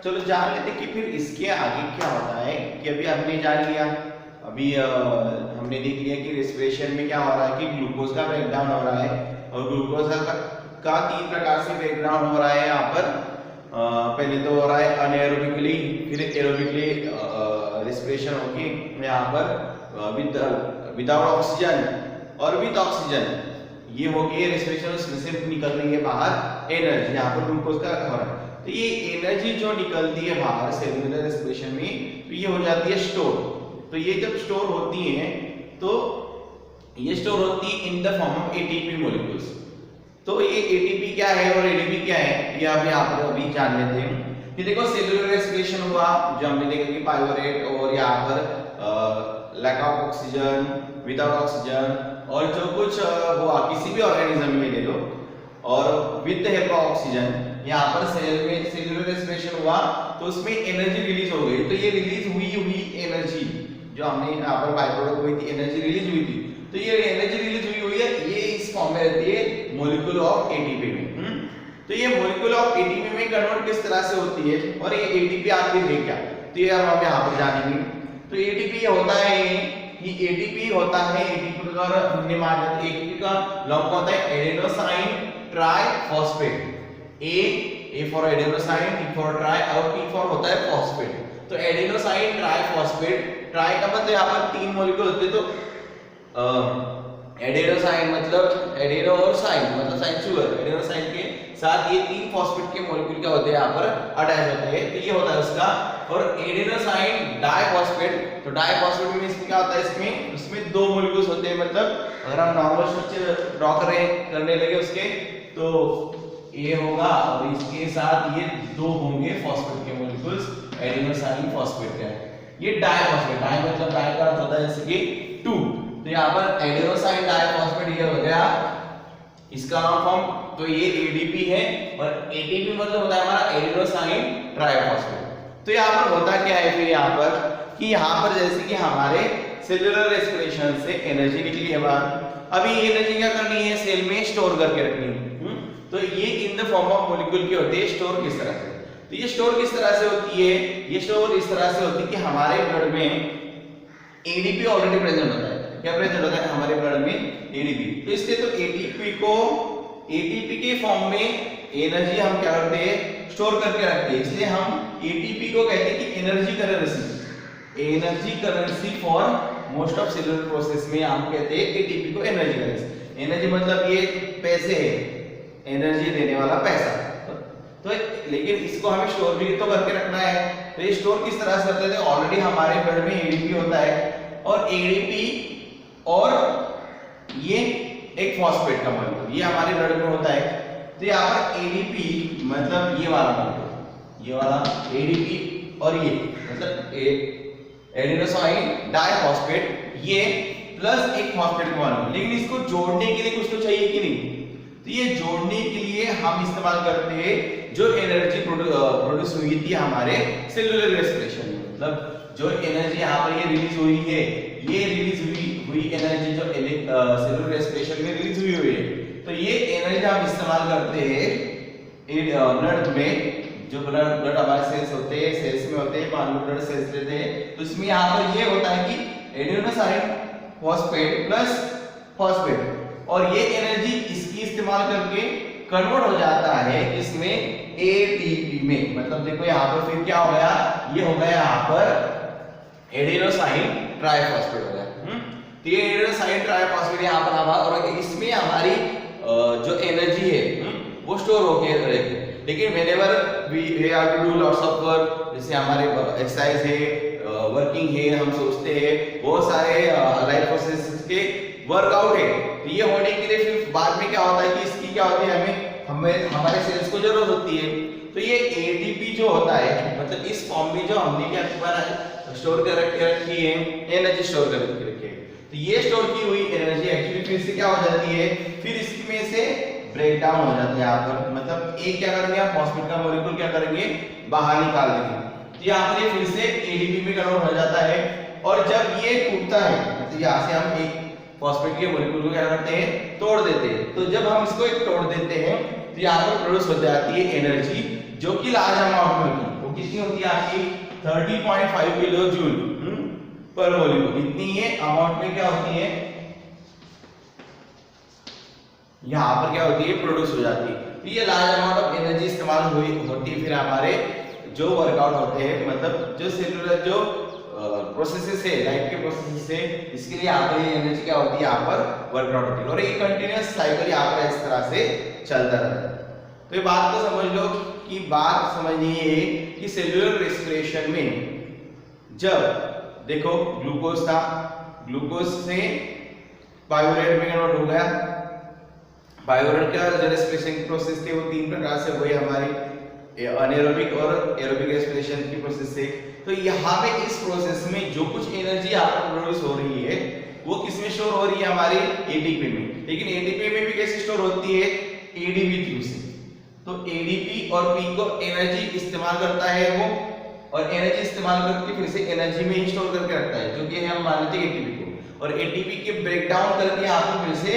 चलो जान लेते कि फिर इसके आगे क्या होता है। कि अभी हमने जान लिया, अभी हमने देख लिया कि रेस्पिरेशन में क्या हो रहा है कि ग्लूकोज का ब्रेकडाउन हो रहा है, और ग्लूकोज का 3 प्रकार से ब्रेकडाउन हो रहा है यहाँ पर। पहले तो हो रहा है अनएरोबिकली, फिर एरोबिकली रेस्पिरेशन होगी यहाँ पर विदाउट ऑक्सीजन और विद ऑक्सीजन, ये हो गई रेस्पिरेशन। उसमें से निकल रही है बाहर एनर्जी, यहाँ पर ग्लूकोज का हो रहा है। तो ये एनर्जी जो निकलती है बाहर सेलुलर रेस्पिरेशन में, तो ये हो जाती है स्टोर। तो ये जब स्टोर होती है तो ये स्टोर होती है in the form of ATP molecules. तो ये एटीपी क्या है और एडीपी क्या है, ये अभी आप अभी जान लेते हैं। कि देखो सेलुलर रेस्पिरेशन हुआ जो हमने देखा कि पाइलोरेट, और यहाँ पर lack of oxygen, without oxygen, और जो कुछ हुआ किसी भी ऑर्गेनिज्म में ले लो, और with the help of oxygen यहाँ पर सेल में सेलुलर रेस्पिरेशन हुआ तो उसमें एनर्जी रिलीज हो गई। तो ये रिलीज हुई एनर्जी जो हमने यहाँ पर बाय प्रोडक्ट हुई थी, एनर्जी रिलीज हुई थी, तो ये एनर्जी रिलीज हुई है, ये इस फॉर्म में रहती है मॉलिक्यूल ऑफ एटीपी में। तो ये मॉलिक्यूल ऑफ एटीपी में कन्वर्ट किस तरह से होती है, और ये एटीपी आखिर है क्या, तो ये हम यहाँ पर जानेंगे। तो एटीपी होता है कि एटीपी होता है, एटीपी का एटीपी का लॉन्ग होता है adenosine triphosphate. A for adenosine, T for try, और टी फॉर होता है फॉस्फेट। तो एडेनोसाइन ट्राइफॉस्फेट, ट्राई का मतलब यहाँ पर 3 मॉलिक्यूल होते हैं। तो एडेनोसाइन मतलब एडेनो और साइन मतलब साइन शुगर, एडेनोसाइन के साथ ये 3 फॉस्फेट के मॉलिक्यूल क्या होते हैं यहाँ पर अटैच होते हैं। तो ये होता है उसका। और एडेनोसाइन डाइफॉस्फेट, तो डाइफॉस्फेट में इसमें क्या होता है, उसमें 2 मॉलिक्यूल्स होते हैं। मतलब अगर हम नॉर्मल स्ट्रक्चर ड्रॉ करने लगे उसके, तो ये होगा और इसके साथ ये 2 होंगे फॉस्फेट के मॉलिक्यूल्स, एडेनोसाइन फॉस्फेट का। ये डाइफॉस्फेट, डाई मतलब डाई का अर्थ होता है जैसे कि 2, तो यहाँ पर एडेनोसाइन डाइफॉस्फेट ये हो गया इसका फॉर्म। तो ये एडीपी है, और एटीपी मतलब होता है हमारा एडेनोसाइन ट्राइफॉस्फेट। तो यहाँ पर होता क्या है फिर यहाँ पर कि यहाँ पर जैसे कि हमारे सेलुलर रेस्पिरेशन से एनर्जी निकली है बाहर, अभी ये एनर्जी क्या करनी है, सेल में स्टोर करके रखनी है। तो ये in the form of molecule की होती है। स्टोर किस तरह से, तो ये स्टोर किस तरह से होती है, ये स्टोर इस तरह से होती है कि हमारे ब्लड में एडीपी ऑलरेडी प्रेजेंट होता है। क्या प्रेजेंट होता है हमारे ब्लड में, एडीपी। तो इसलिए तो एटीपी के फॉर्म में एनर्जी हम क्या करते हैं, स्टोर करके रखते हैं। इसलिए हम एटीपी को कहते हैं कि energy currency for most of cellular process में हम कहते हैं एटीपी को एनर्जी करेंसी। एनर्जी मतलब ये पैसे है, एनर्जी देने वाला पैसा। तो लेकिन इसको हमें स्टोर भी तो करके रखना है। तो ये स्टोर किस तरह से होता है, ऑलरेडी हमारे ब्लड में एडीपी होता है, और एडीपी और ये एक फॉस्फेट का मॉलिक्यूल ये हमारे ब्लड में होता है। तो यहाँ पर एडीपी मतलब ये वाला मॉलिक्यूल, ये वाला एडीपी, और ये मतलब एडेनोसाइन डाइफॉस्फेट, ये प्लस एक फॉस्फेट का मॉलिक्यूल। लेकिन इसको जोड़ने के लिए कुछ तो चाहिए कि नहीं, तो ये जोड़ने के लिए हम इस्तेमाल करते हैं जो एनर्जी प्रोड्यूस हुई थी हमारे सेलुलर रेस्पिरेशन में। मतलब जो एनर्जी यहाँ पर ये रिलीज हुई है, ये रिलीज हुई एनर्जी जो सेलुलर रेस्पिरेशन में रिलीज हुई है, तो ये एनर्जी हम इस्तेमाल करते हैं ब्लड में। जो ब्लड हमारे सेल्स होते हैं, सेल्स में होते हैं, मान लो ब्लड सेल्स लेते हैं, तो इसमें यहाँ पर ये होता है कि एडेनोसाइन फॉस्फेट प्लस फॉस्फेट, और ये एनर्जी इसकी इस्तेमाल करके कन्वर्ट हो जाता है इसमें एटीपी में। मतलब देखो यहाँ पर फिर क्या हो गया, ये हो गया यहाँ पर एडेनोसाइन ट्राइफॉस्फेट हो गया। तो ये एडेनोसाइन ट्राइफॉस्फेट यहाँ पर आवा, और इसमें हमारी जो एनर्जी है वो स्टोर होके रहेगी। लेकिन whenever we have to do lots of work, जैसे हमारे एक्सरसाइज है, वर्किंग है, हम सोचते हैं बहुत सारे लाइफ प्रोसेस के वर्कआउट है, तो ये होने के लिए फिर बाद में क्या होता है कि इसकी क्या होती है, हमें हमारे सेल्स को जरूरत होती है। तो ये एटीपी जो होता है मतलब इस फॉर्म में जो हमने क्या स्टोर कर रखी है, एनर्जी स्टोर कर रखी है। तो ये स्टोर की हुई एनर्जी एक्चुअली फिर से क्या हो जाती है, फिर इसमें से ब्रेक डाउन हो जाता है यहाँ पर। मतलब एक क्या करेंगे, आप फॉस्फेट का मॉलिक्यूल क्या करेंगे, बाहर निकाल देंगे। तो यहाँ पर ये फिर से एडीपी में कन्वर्ट हो जाता है, और जब ये टूटता है तो यहाँ से हम एक फॉस्फेट के मॉलिक्यूल को क्या करते हैं, तोड़ देते हैं। तो जब हम इसको एक तोड़ देते हैं तो यहाँ पर प्रोड्यूस हो जाती है एनर्जी जो कि लार्ज अमाउंट में होगी, वो किस कितनी होती है आपकी 30.5 किलो जूल पर मॉलिक्यूल, इतनी ये अमाउंट में क्या होती है, यहाँ पर क्या होती है, प्रोड्यूस हो जाती है। तो ये लार्ज अमाउंट ऑफ एनर्जी इस्तेमाल होती है फिर हमारे जो वर्कआउट होते हैं, मतलब जो सेलुलर जो प्रोसेसेस है, लाइफ के प्रोसेसेस है, इसके लिए यहाँ पर ये एनर्जी क्या होती है, यहाँ पर वर्कआउट होती है और ये कंटिन्यूअस साइकिल यहाँ पर इस तरह से चलता रहता है। तो ये बात तो समझ लो कि बात समझनी है कि सेलुलर रेस्पिरेशन में जब देखो ग्लूकोज था, ग्लूकोज से बायोरेट में कन्वर्ट हो गया, बायोरेट का जो रेस्पिरेशन की प्रोसेस थे वो तीन प्रकार से हुई हमारी अनएरोबिक और एरोबिक रेस्पिरेशन की प्रोसेस से। तो यहाँ पे इस प्रोसेस में जो कुछ एनर्जी आपको प्रोड्यूस हो रही है वो किसमें स्टोर हो रही है, हमारे एटीपी में। लेकिन एटीपी में भी कैसे स्टोर होती है, एडीपी थ्रू से। तो एडीपी और पी को एनर्जी इस्तेमाल करता है वो, और एनर्जी इस्तेमाल करके फिर से एनर्जी में ही स्टोर करके रखता है, जो कि हम मान लेते हैं एटीपी को, और एटीपी के ब्रेक डाउन करके आपको फिर से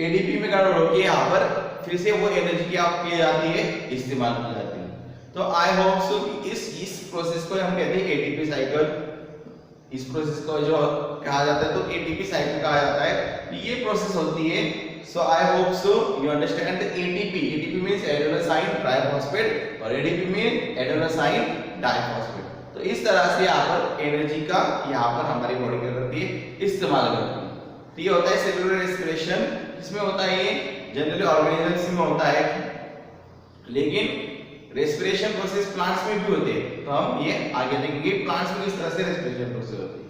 एडीपी में कन्वर्ट होकर यहाँ पर फिर से वो एनर्जी क्या की जाती है, इस्तेमाल की जाती है। तो आई होप सो कि इस प्रोसेस को हम कहते हैं एटीपी साइकिल। इस प्रोसेस को जो कहा जाता है तो एटीपी साइकिल कहा जाता है। ये प्रोसेस होती है। So I hope so you understand the ATP. ATP means adenosine triphosphate और एडीपी मींस एडेनोसाइन डाइफॉस्फेट। तो इस तरह से यहाँ पर एनर्जी का यहाँ पर हमारी बॉडी क्या करती है, इस्तेमाल करती है। तो ये होता है सेलुलर रेस्पिरेशन। इसमें होता है ये जनरली ऑर्गेनिजम्स में होता है, लेकिन रेस्पिरेशन प्रोसेस प्लांट्स में भी होते हैं। तो हम ये आगे देखेंगे प्लांट्स में किस तरह से रेस्पिरेशन प्रोसेस होती है।